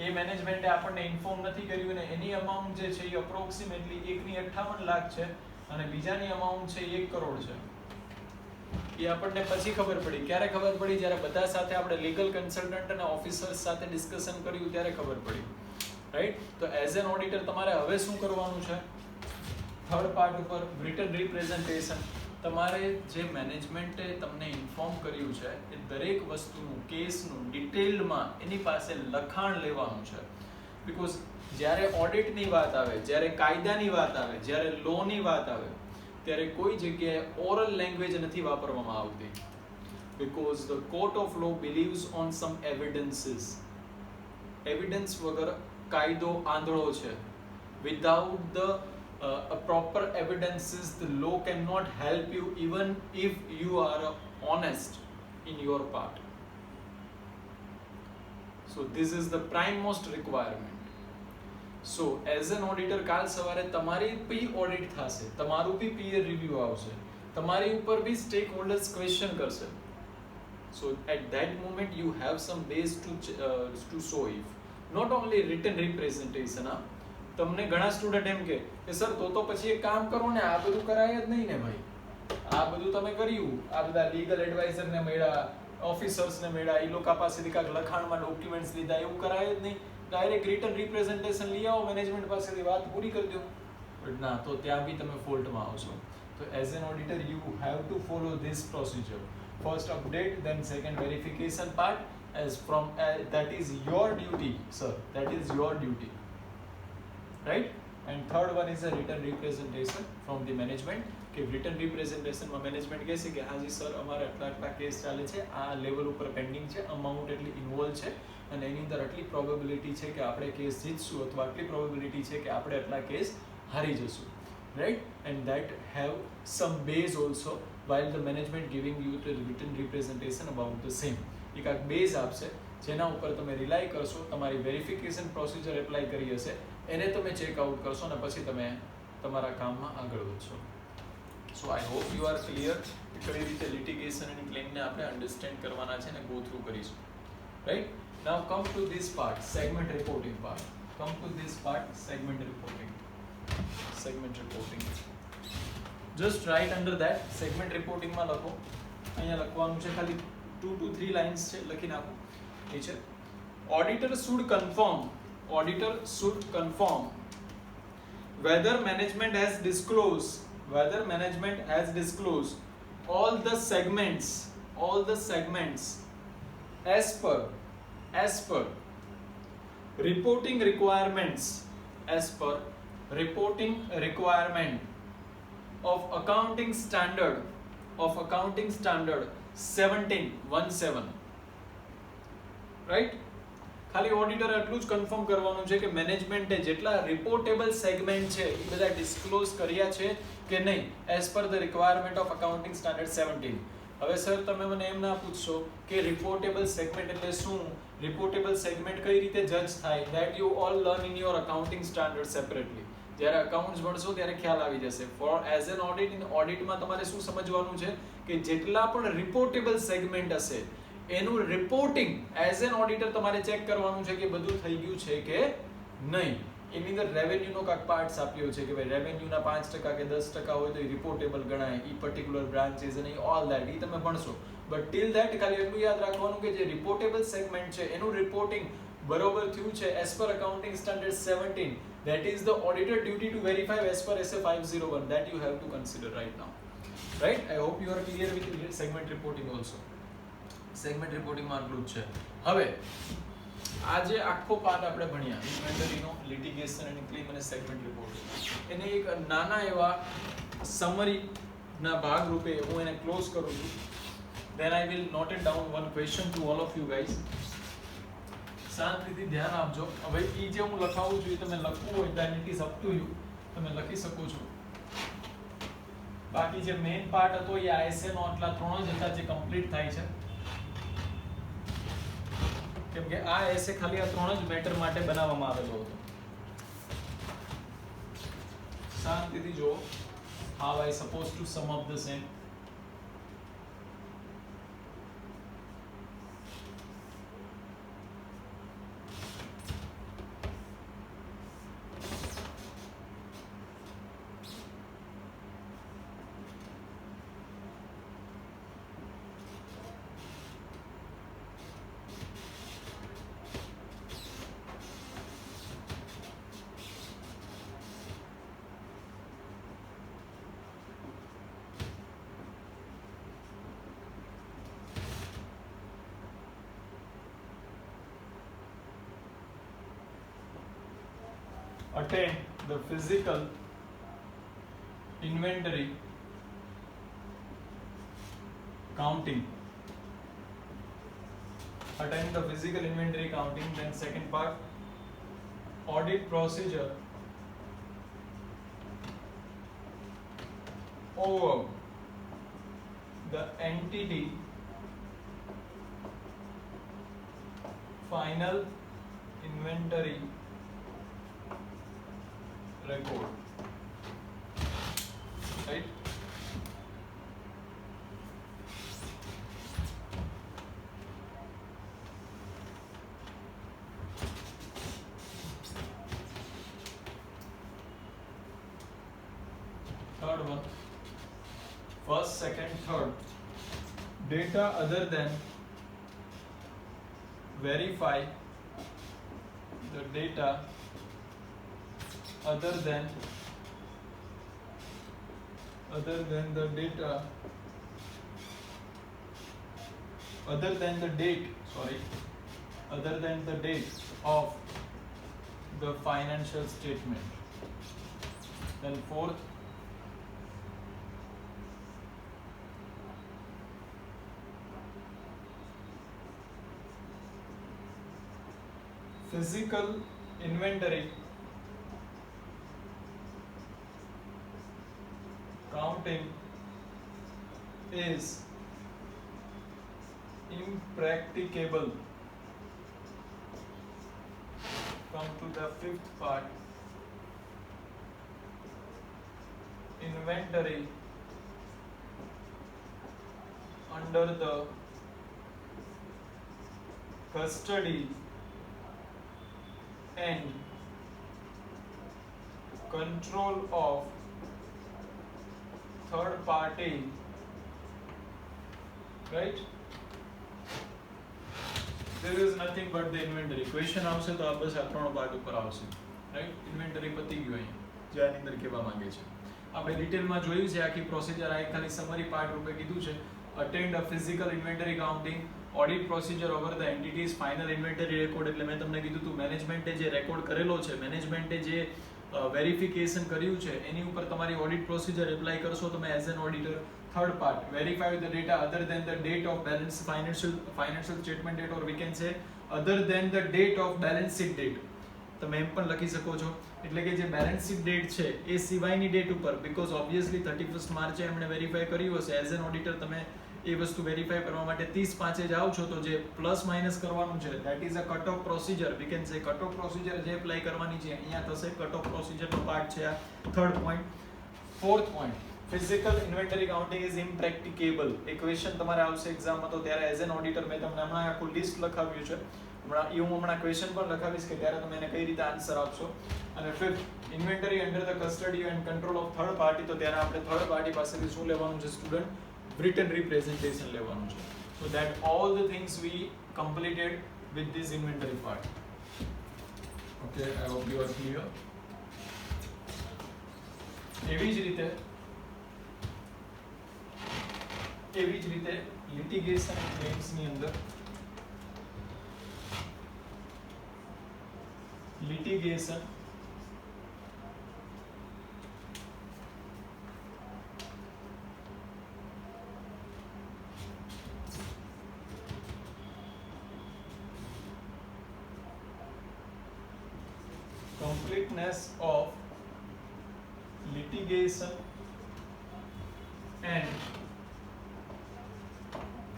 એ મેનેજમેન્ટે આપણને ઇન્ફોર્મ નથી કર્યું અને એની અમાઉન્ટ જે છે એ અપ્રોક્સિમેટલી એકની 58 લાખ છે અને બીજાની અમાઉન્ટ છે 1 કરોડ છે. એ આપણને પછી ખબર પડી. ક્યારે ખબર પડી? જ્યારે બધા સાથે આપણે લીગલ કન્સલ્ટન્ટ અને ઓફિસર્સ સાથે ડિસ્કશન કર્યું ત્યારે ખબર પડી, રાઈટ? તો એઝ એન ઓડિટર તમારે હવે શું કરવાનું છે? થર્ડ પાર્ટ ઉપર રિટન રિપ્રેઝન્ટેશન. તમારે જે મેનેજમેન્ટે તમને ઇન્ફોર્મ કર્યું છે એ દરેક વસ્તુનું, કેસનું ડિટેલમાં એની પાસે લખાણ લેવાનું છે. બીકોઝ જ્યારે ઓડિટની વાત આવે, જ્યારે કાયદાની વાત આવે, જ્યારે લોની વાત આવે, ત્યારે કોઈ જગ્યાએ ઓરલ લેંગ્વેજ નથી વાપરવામાં આવતી, because the court of law believes on some evidences. Evidence વગર કાયદો આંધળો છે. Without the proper evidences, the law cannot help you even if you are honest in your part. So this is the prime most requirement. So as an auditor, કાલ સવારે તમારી બી audit થશે, તમારું બી peer review આવશે, તમારી ઉપર બી stack holders question કરશે. So at that moment you have some base to show if not only written representation. તમને ઘણા સ્ટુડન્ટ એમ કે સર તો પછી એક કામ કરો ને, આ બધું કરાય જ નહીં ને ભાઈ, આ બધું તમે કર્યું, આ બધા લીગલ એડવાઇઝર ને મળ્યા, ઓફિસર્સ ને મળ્યા, એ લોકો પાસેથી કાંઈક લખાણમાં ડોક્યુમેન્ટ્સ લીધા, એવું કરાય જ નહીં, ડાયરેક્ટ રિટન રિપ્રેઝન્ટેશન લઈ આવો, મેનેજમેન્ટ પાસેથી વાત પૂરી કરી દો. બટ ના, તો ત્યાં બી તમે ફોલ્ટમાં આવશો. તો as an auditor you have to follow this procedure. First update, then second verification part, as from that is your duty, sir, that is your duty, right? And third one is a written representation from the management. કે written representation માં management કહે છે કે હાજી sir અમારે આટલા case ચાલે છે, આ લેવલ ઉપર પેન્ડિંગ છે, અમાઉન્ટ એટલી ઇન્વોલ્વ છે, અને એની અંદર આટલી પ્રોબેબિલિટી છે કે આપણે કેસ જીતશું, અથવા આટલી પ્રોબેબિલિટી છે કે આપણે આટલા કેસ હારી જશું, right? And that have some base also while the management giving you the written representation about the same. એક આ બેઝ આપશે જેના ઉપર તમે રિલાય કરશો, તમારી વેરિફિકેશન પ્રોસિજર એપ્લાય કરી હશે એને તમે ચેકઆઉટ કરશો અને પછી તમે તમારા કામમાં આગળ વધશો. So I hope you are clear કે કઈ રીતે લિટિગેશન અને ક્લેમને આપણે અન્ડરસ્ટેન્ડ કરવાના છે અને ગો થ્રુ કરીશું, right? Now come to this part, segment reporting part. Come to this part, segment reporting. Segment reporting, just right under that segment રિપોર્ટિંગમાં લખો, અહીંયા લખવાનું છે ખાલી 2 to 3 લાઇન્સ છે, લખી નાખો. ઠીક છે? Auditor should confirm, auditor should confirm whether management has disclosed all the segments as per reporting requirements, as per reporting requirement of accounting standard 17, right? ખાલી ઓડિટર એટલું જ કન્ફર્મ કરવાનું છે કે મેનેજમેન્ટે જેટલા રિપોર્ટેબલ સેગમેન્ટ છે એ બધા ડિસ્ક્લોઝ કર્યા છે કે નહીં, as per the requirement of accounting standard 17. હવે સર તમે મને એમ ના પૂછશો કે રિપોર્ટેબલ સેગમેન્ટ એટલે શું, રિપોર્ટેબલ સેગમેન્ટ કઈ રીતે જજ થાય, that you all learn in your accounting standard separately. જ્યારે અકાઉન્ટ્સ ભણશો ત્યારે ખ્યાલ આવી જશે. For as an audit, in ઓડિટમાં તમારે શું સમજવાનું છે કે જેટલા પણ રિપોર્ટેબલ સેગમેન્ટ હશે એનું રિપોર્ટિંગ એઝ એન ઓડિટર તમારે ચેક કરવાનું છે કે બધું થઈ ગયું છે કે નહીં. એની અંદર રેવન્યુનો કાંઈક પાર્ટ્સ આપ્યો છે કે ભાઈ રેવન્યુના 5% કે 10% હોય તો એ રિપોર્ટેબલ ગણાય, એ પર્ટિક્યુલર બ્રાન્ચીસ અને ઓલ ધેટ એ તમે ભણશો. બટ ટિલ ધેટ ખાલી એટલું યાદ રાખવાનું કે જે રિપોર્ટેબલ સેગમેન્ટ છે એનું રિપોર્ટિંગ બરોબર થયું છે as per accounting standard 17, that is the auditor duty to verify as per SA 501, that you have to consider right now, right? I hope you are clear with segment reporting also. Segment રિપોર્ટિંગમાં આટલું જ છે. હવે આ જે આખો part આપણે ભણ્યા ઇન્વેન્ટરીનો, લિટિગેશન અને ક્લેમ અને સેગમેન્ટ રિપોર્ટિંગ, એને એક નાના એવા સમરીના ભાગ રૂપે હું એને ક્લોઝ કરું છું. then I will note it down one question to all of you guys. શાંતિથી ધ્યાન આપજો. હવે એ જે હું લખાવું છું એ તમે લખવું હોય then it is up to you, તમે લખી શકો છો. બાકી જે મેઇન પાર્ટ હતો એ ISA નો આટલા 3 જ હતા જે કમ્પ્લીટ થાય છે, કેમ કે આ એસે ખાલી આ 3 જ મેટર માટે બનાવવામાં આવેલો હતો. શાંતિથી જો how I supposed to sum up the same. attend the physical inventory counting. Attend the physical inventory counting. Then second part, audit procedure over the entity final inventory record. Right? Third one. First, second, third. Data other than verify the data other than the data other than the date of the financial statement. Then fourth, physical inventory counting is impracticable. Come to the fifth part. Inventory under the custody and control of third party, right? There is nothing but the inventory. Question આવશે તો આ બસ આ ત્રણ part ઉપર આવશે, right? Inventory પતી ગયું અહીં જે આની અંદર કહેવા માંગે છે. આપણે ડિટેલમાં જોયું છે આખી પ્રોસિજર. આ એક ખાલી સમરી પાર્ટ રૂપે કીધું છે. Attend a physical inventory counting, audit procedure over the entities, final inventory record. એટલે મેં તમને કીધું હતું મેનેજમેન્ટે જે રેકોર્ડ કરેલો છે, મેનેજમેન્ટે જે વેરિફિકેશન કર્યું છે એની ઉપર તમારી ઓડિટ પ્રોસિજર એપ્લાય કરશો તમે as an auditor. Third part, verify the data other than the date of balance financial statement date, or we can say other than the date of balance sheet date. તમે એમ પણ લખી શકો છો. એટલે કે જે બેલેન્સ શીટ ડેટ છે એ સિવાયની ડેટ ઉપર, બીકોઝ ઓબ્વિયસલી 31 માર્ચે એમણે વેરીફાઈ કર્યું હશે. એઝ એન ઓડિટર તમે એ વસ્તુ વેરીફાઈ કરવા માટે 30/5 જાઓ છો, તો જે પ્લસ માઇનસ કરવાનું છે that is a cut off procedure. V can સે કટ ઓફ પ્રોસિજર જે એપ્લાય કરવાની છે અહીંયા થશે. કટ ઓફ પ્રોસિજરનો પાર્ટ છે આ third point. Fourth point, physical inventory counting is impracticable. એ ક્વેશ્ચન તમારે આવશે એક્ઝામમાં, તો ત્યારે એઝ એન ઓડિટર મેં તમને હમણાં આખું લિસ્ટ લખાવ્યું છે. હમણાં ક્વેશ્ચન પણ લખાવીશ કે ત્યારે તમે એને કઈ રીતે આન્સર આપશો. અને fifth, inventory under the custody and control of third party. તો ત્યારે આપણે થર્ડ પાર્ટી પાસેથી શું લેવાનું છે સ્ટુડન્ટ? written representation લેવાનું છે. So that all the things we completed with this inventory part. Okay, I hope you are clear. એવી જ રીતે litigation claims ની અંદર litigation completeness of litigation and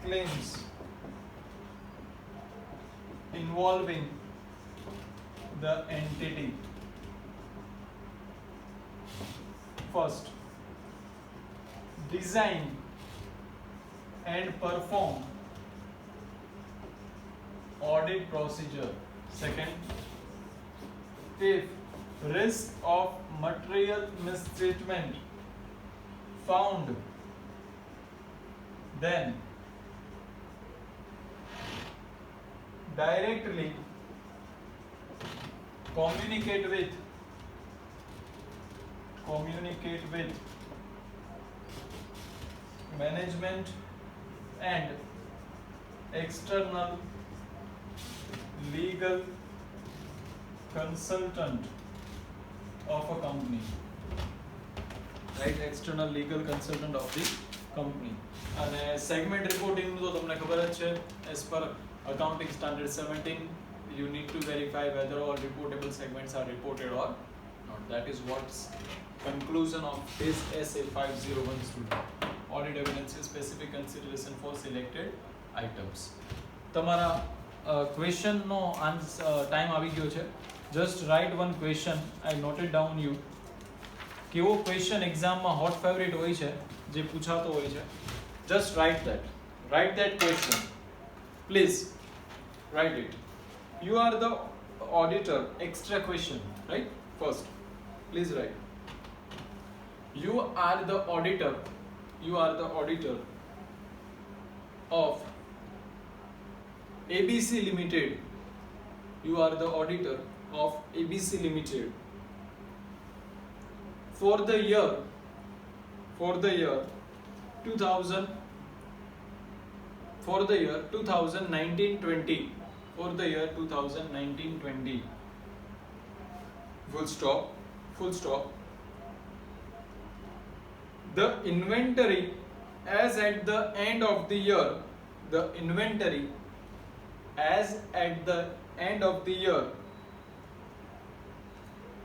claims involving the entity. First, design and perform audit procedure. Second, if risk of material mistreatment found, then directly communicate with management and external legal consultant of a company, right? External legal consultant of the company. અને segment reporting તો તમને ખબર જ છે, as per accounting standard 17 you need to verify whether all reportable segments are reported or not. That is what's conclusion of this SA 501 student. Audit evidence is specific consideration for selected items. તમારા question નો time આવી ગયો છે. Just write one question. I noted down you. કેવો question exam માં hot favorite હોય છે, જે પૂછાતો હોય છે. Just write that. Write that question. Please write it. You are the auditor. Extra question, right? First, please write. You are the auditor. You are the auditor of ABC Limited. You are the auditor of ABC Limited for the year 2000 for the year 2019-20 for the year 2019-20 full stop. The inventory as at the end of the year, the inventory as at the end of the year,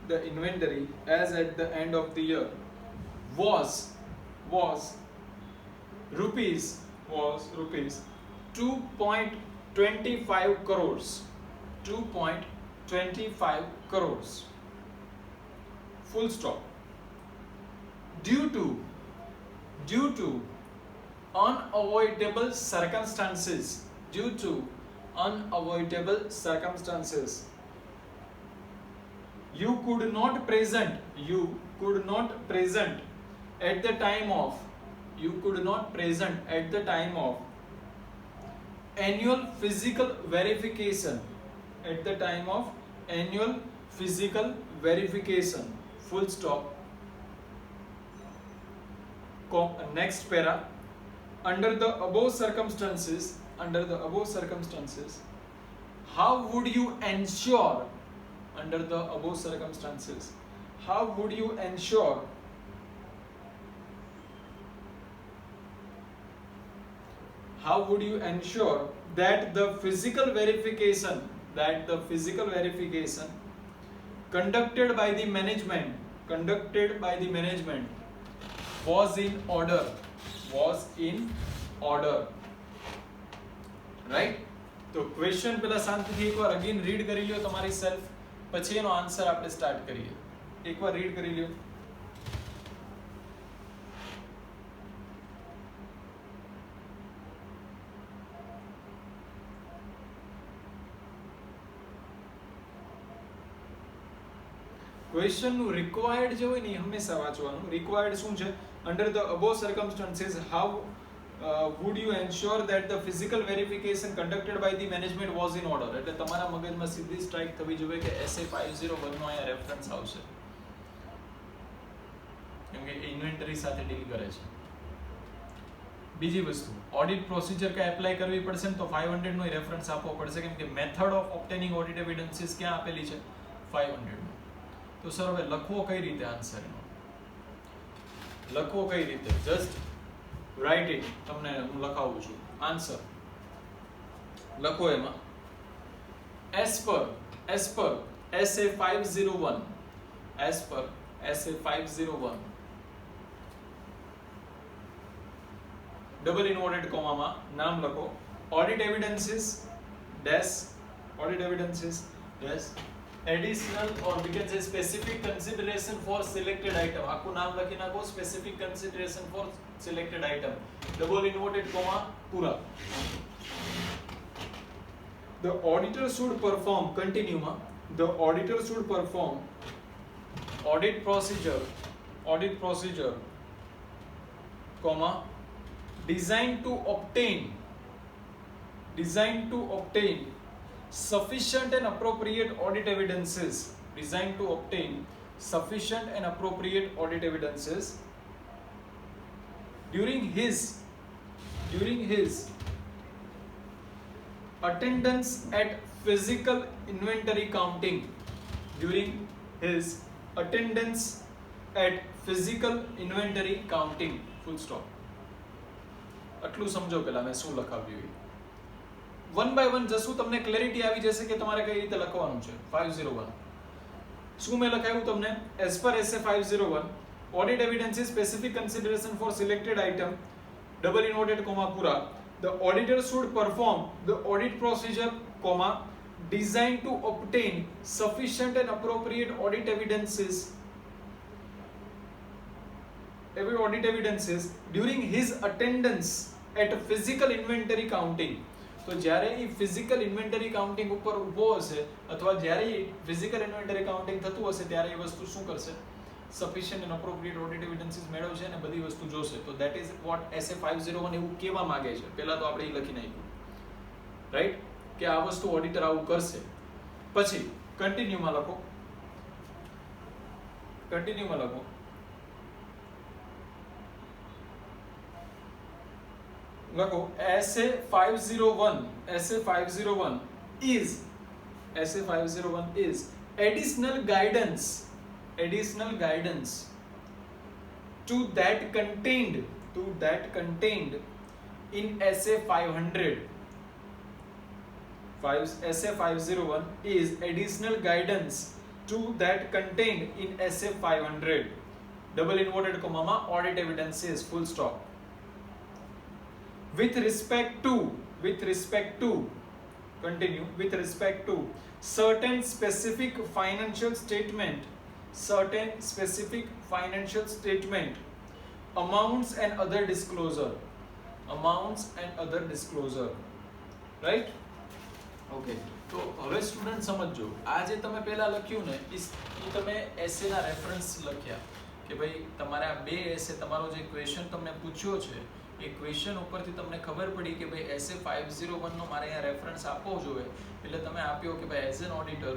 the inventory as at the end of the year was rupees 2.25 crores. 2.25 crores. Full stop. Due to unavoidable circumstances, you could not present at the time of annual physical verification, full stop. Next para. Under the above circumstances, how would you ensure that the physical verification conducted by the management was in order, right? તો question પેલા શાંતિથી એકવાર again read કરી લ્યો તમારી self, પછી એનો answer આપણે સ્ટાર્ટ કરીએ. એકવાર રીડ કરી લ્યો. ક્વેશ્ચન નું રિક્વાયર્ડ જે હોય ને હંમેશા વાંચવાનું. રિક્વાયર્ડ શું છે? Under the above circumstances how would you ensure that the physical verification conducted by the management was in order? એટલે તમારા મગજમાં સીધી સ્ટ્રાઇક થવી જોઈએ કે SA 501 નો અહીંયા રેફરન્સ આવશે, કેમ કે ઇન્વેન્ટરી સાથે ડીલ કરે છે. બીજી વસ્તુ, ઓડિટ પ્રોસિજર કે એપ્લાય કરવી પડશે ને તો 500 નો રેફરન્સ આપવો પડશે, કેમ કે method of obtaining audit evidences ક્યાં આપેલી છે? 500 માં. તો સર હવે લખવો કઈ રીતે આન્સર? લખવો કઈ રીતે? Just write it. તમને હું લખાવું છું આન્સર. લખો એમાં as per SA 501 double inverted કોમામાં નામ લખો. Audit evidences dash additional or we can say specific consideration for selected item. આખું નામ લખી નાખો. specific consideration for selected item, double inverted comma પૂરા. The auditor should perform, continue માં, the auditor should perform audit procedure comma designed to obtain sufficient and appropriate audit evidences, designed to obtain sufficient and appropriate audit evidences during his attendance at physical inventory counting, during his attendance at physical inventory counting. Full stop. આટલું સમજો પેલા મેં શું લખાવ્યું એ. One by one જશું, તમને clarity આવી જશે કે તમારે કઈ રીતે લખવાનું છે. 501 શું મેં લખાવ્યું તમને? as per SA 501 audit evidence is specific consideration for selected item double inverted comma pura the auditor should perform the audit procedure comma designed to obtain sufficient and appropriate audit evidences during his attendance at physical inventory counting. તો જ્યારે એ physical inventory counting ઉપર ઊભો હશે અથવા જ્યારે એ physical inventory counting થતું હશે ત્યારે એ વસ્તુ શું કરશે? Sufficient and appropriate audit evidences મેળવશે અને બધી વસ્તુ જોશે. તો ધેટ ઇઝ વોટ SA 501 એવું કહેવા માંગે છે. પહેલા તો આપણે એ લખી નાખ્યું, રાઈટ, કે આ વસ્તુ ઓડિટર આવું કરશે. પછી કન્ટિન્યુમાં લખો, લખો SA 501 is additional guidance to that contained in SA 500. SA 501 is additional guidance to that contained in SA 500 double inverted comma audit evidences full stop. with respect to certain specific financial statement amounts and other disclosure, right? Okay, તો હવે student સમજો, આ જે તમે પહેલા લખ્યું ને એ તમે એસે ના રેફરન્સ લખ્યા કે ભાઈ તમારે આ બે એસે, તમારો જે ક્વેશ્ચન તમને પૂછ્યો છે એ ક્વેશ્ચન ઉપરથી તમને ખબર પડી કે ભાઈ SA 501 નો મારે અહીંયા રેફરન્સ આપવો જોઈએ, એટલે તમે આપ્યો કે ભાઈ as an auditor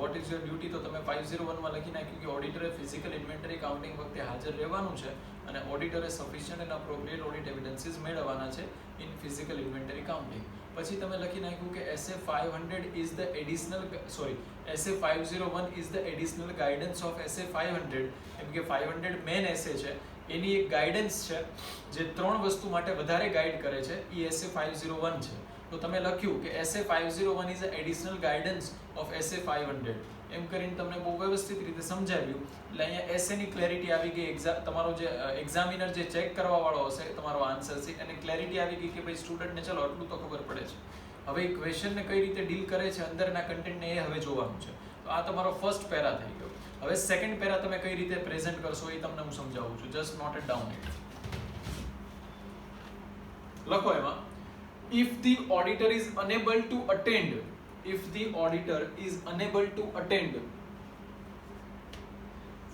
what is your duty. તો તમે 501 માં લખી નાખ્યું કે ઓડિટરે ફિઝિકલ ઇન્વેન્ટરી કાઉન્ટિંગ વખતે હાજર રહેવાનું છે અને ઓડિટરે sufficient and appropriate audit evidences મેળવવાના છે ઇન ફિઝિકલ ઇન્વેન્ટરી કાઉન્ટિંગ. પછી તમે લખી નાખ્યું કે SA 501 is the additional guidance of SA 500, એમ કે 500 મેન એસે છે, એની એક ગાઈડન્સ છે જે ત્રણ વસ્તુ માટે વધારે ગાઈડ કરે છે, એ SA 501 છે. તો તમે લખ્યું કે SA 501 is the additional guidance of SA 500 એમ કરીને તમને બહુ વ્યવસ્થિત રીતે સમજાવ્યું. એટલે અહીંયા એસે ની ક્લેરિટી આવી ગઈ. તમારો જે એક્ઝામિનર જે ચેક કરવા વાળો હશે તમારો આન્સર છે એને ક્લેરિટી આવી ગઈ કે ભાઈ સ્ટુડન્ટને ચલો આટલું તો ખબર પડે છે. હવે એ ક્વેશ્ચનને કઈ રીતે ડીલ કરે છે, અંદરના કન્ટેન્ટને એ હવે જોવાનું છે. તો આ તમારો ફર્સ્ટ પેરા થઈ ગયો. હવે સેકન્ડ પેરા તમે કઈ રીતે પ્રેઝન્ટ કરશો એ તમને હું સમજાવું છું. Just note it down it. લખો એમાં, if the auditor is unable to attend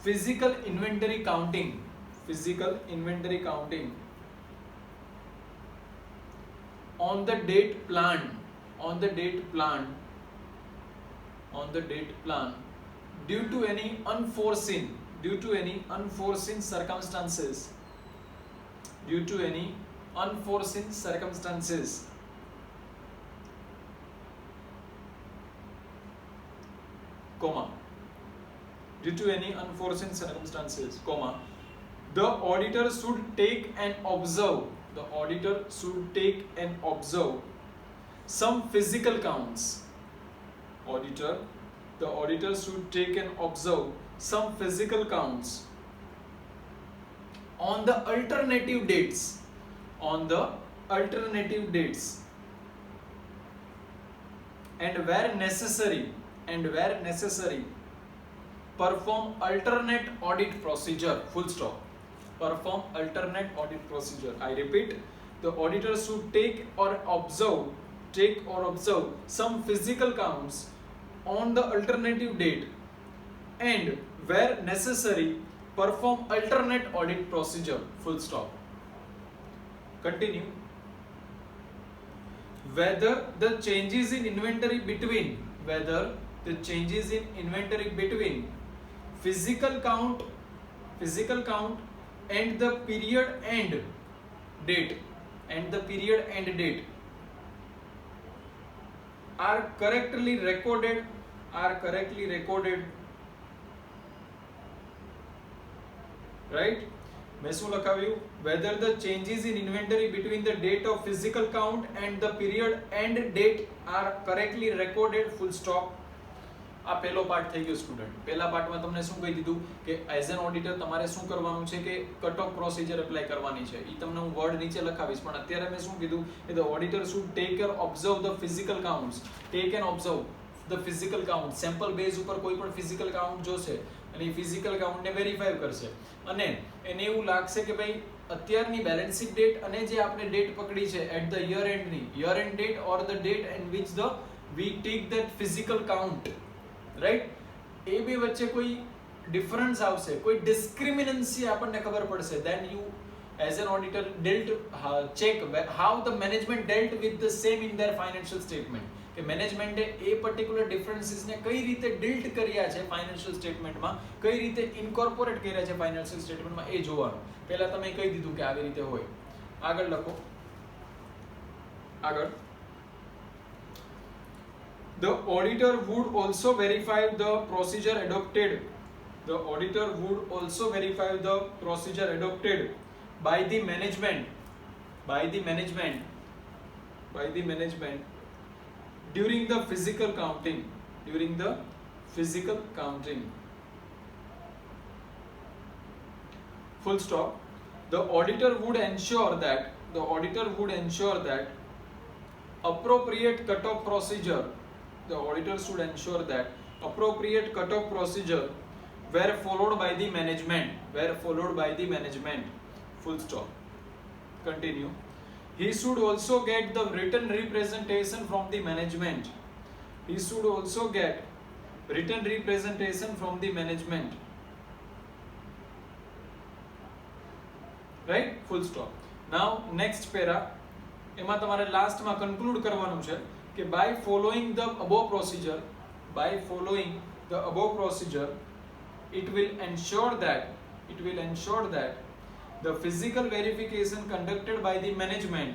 physical inventory counting on the date planned due to any unforeseen circumstances the auditor should take and observe some physical counts. The auditor should take and observe some physical counts on the alternative dates and where necessary perform alternate audit procedure. Full stop. Perform alternate audit procedure. I repeat, the auditor should take or observe some physical counts on the alternative date and where necessary perform alternate audit procedure. Full stop. Continue. Whether the changes in inventory between physical count and the period end date are correctly recorded right. મેં શું લખાવ્યું? Whether the changes in inventory between the date of physical count and the period end date are correctly recorded, full stop. આ પહેલો part થઈ ગયો student. પહેલા પાર્ટમાં તમને શું કહી દીધું કે એઝ એન ઓડિટર તમારે શું કરવાનું છે કે કટ ઓફ પ્રોસિજર એપ્લાય કરવાની છે. એ તમને હું વર્ડ નીચે લખાવીશ, પણ અત્યારે મેં શું કીધું કે the auditor should take care observe the physical counts. Take and observe the physical count. Sample base ઉપર કોઈ પણ ફિઝિકલ કાઉન્ટ જોશે અને એ ફિઝિકલ કાઉન્ટને વેરીફાઈ કરશે અને એને એવું લાગશે કે ભાઈ અત્યારની બેલેન્સ શીટ ડેટ અને જે આપણે ડેટ પકડી છે એટ ધ યર એન્ડની year end date or the date end which the we take that physical count, right, એ બે વચ્ચે કોઈ ડિફરન્સ આવશે, કોઈ ડિસ્ક્રિમિનન્સી આપણને ખબર પડશે, then you as an auditor check how the management dealt with the same in their financial statement. કે મેનેજમેન્ટે એ પર્ટિક્યુલર ડિફરન્સીસને કઈ રીતે ડીલ્ટ કર્યા છે ફાઇનાન્શિયલ સ્ટેટમેન્ટમાં, કઈ રીતે ઇન્કોર્પોરેટ કર્યા છે ફાઇનાન્શિયલ સ્ટેટમેન્ટમાં, એ જોવાનું. પહેલા તમે કહી દીધું કે આવી રીતે હોય. આગળ લખો. આગળ, the auditor would also verify the procedure adopted. The auditor would also verify the procedure adopted by the management during the physical counting. Full stop. The auditor would ensure that appropriate cut-off procedure were followed by the management. Full stop. Continue. He should also get the written representation from the management. Right? Full stop. Now next para, એમાં તમારે લાસ્ટમાં conclude કરવાનું છે કે by following the above procedure, it will ensure that the physical verification conducted by the management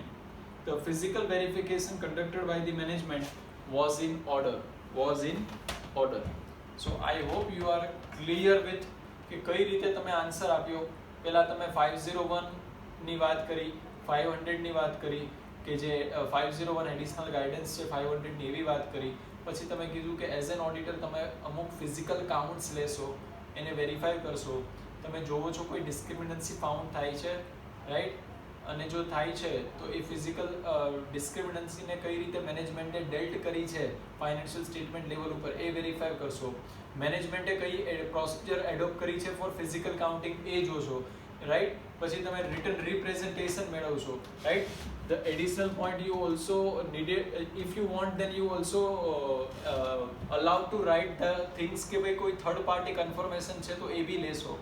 was in order. So I hope you are clear with કે કઈ રીતે તમે આન્સર આપ્યો. પહેલા તમે 501 ની વાત કરી, 500 ની વાત કરી કે જે 501 એડિશનલ ગાઈડન્સ છે 500 ની એવી વાત કરી. પછી તમે કીધું કે એઝ એન ઓડિટર તમે અમુક ફિઝિકલ કાઉન્ટ્સ લેશો, એને વેરીફાઈ કરશો, તમે જોવો છો કોઈ ડિસ્ક્રિમિનન્સી ફાઉન્ડ થાય છે, રાઈટ, અને જો થાય છે તો એ ફિઝિકલ ડિસ્ક્રિમિનન્સીને કઈ રીતે મેનેજમેન્ટે ડેલ્ટ કરી છે ફાઇનાન્શિયલ સ્ટેટમેન્ટ લેવલ ઉપર એ વેરીફાઈ કરશો. મેનેજમેન્ટે કઈ પ્રોસિજર એડોપ્ટ કરી છે ફોર ફિઝિકલ કાઉન્ટિંગ એ જોશો, રાઈટ. પછી તમે રિટન રિપ્રેઝન્ટેશન મેળવશો, right. The additional point you also needed, if you want then you also allowed to write the things કે ભાઈ કોઈ થર્ડ પાર્ટી કન્ફર્મેશન છે તો એ બી લેશો,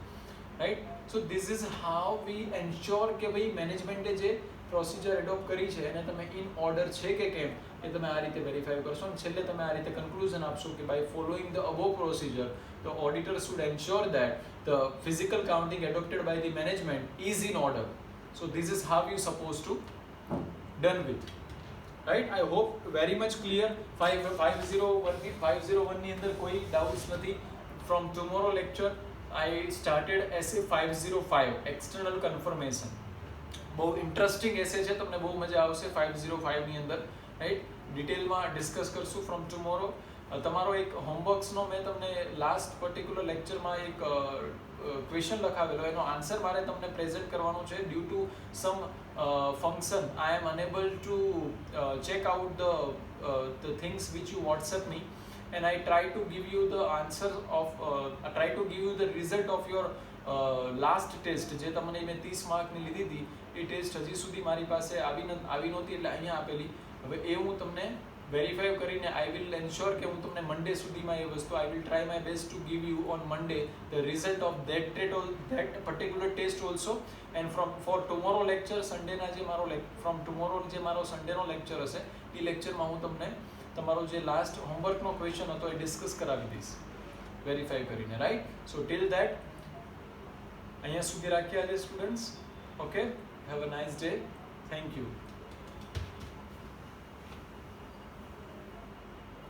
right. So this is how we ensure કે ભાઈ મેનેજમેન્ટે જે પ્રોસિજર એડોપ્ટ કરી છે એને તમે ઇન ઓર્ડર છે કે કેમ એ તમે આ રીતે વેરીફાઈ કરશો અને છેલ્લે તમે આ રીતે કન્ક્લુઝન આપશો કે by following the above procedure the auditor should ensure that the physical counting adopted by the management is in order. So this is how you supposed to done with, right? I hope very much clear. 501 ની અંદર કોઈ doubts નથી. From tomorrow lecture I started essay 505 external confirmation. બહુ interesting એસે છે, તમને બહુ મજા આવશે 505 ની અંદર, રાઈટ. ડિટેલમાં ડિસ્કસ કરશું ફ્રોમ ટુમોરો. તમારો એક હોમવર્ક્સનો મેં તમને લાસ્ટ પર્ટિક્યુલર લેક્ચરમાં એક ક્વેશ્ચન લખાવેલો, એનો આન્સર મારે તમને પ્રેઝન્ટ કરવાનો છે. Due to some function I am unable to check out the things which you WhatsApp me and I try to give you the answer of try to give you the result of your last test. જે તમને મેં 30 માર્કની લીધી હતી એ test હજી સુધી મારી પાસે આવી નહોતી, એટલે અહીંયા આપેલી. હવે એ હું તમને વેરીફાઈ કરીને આઈ વિલ એન્શ્યોર કે હું તમને મંડે સુધીમાં એ વસ્તુ I will try my best to give you on Monday the result of that particular test also. and for tomorrow lecture સન્ડેના જે મારો from tomorrow જે મારો સન્ડેનો લેક્ચર હશે એ લેક્ચરમાં હું તમને તમારો જે લાસ્ટ હોમવર્કનો ક્વેશ્ચન હતો એ ડિસ્કસ કરાવી દઈશ વેરીફાઈ કરીને, રાઈટ. સો ટિલ ધેટ અહીંયા સુધી રાખ્યા છે students. Okay, have a nice day. Thank you.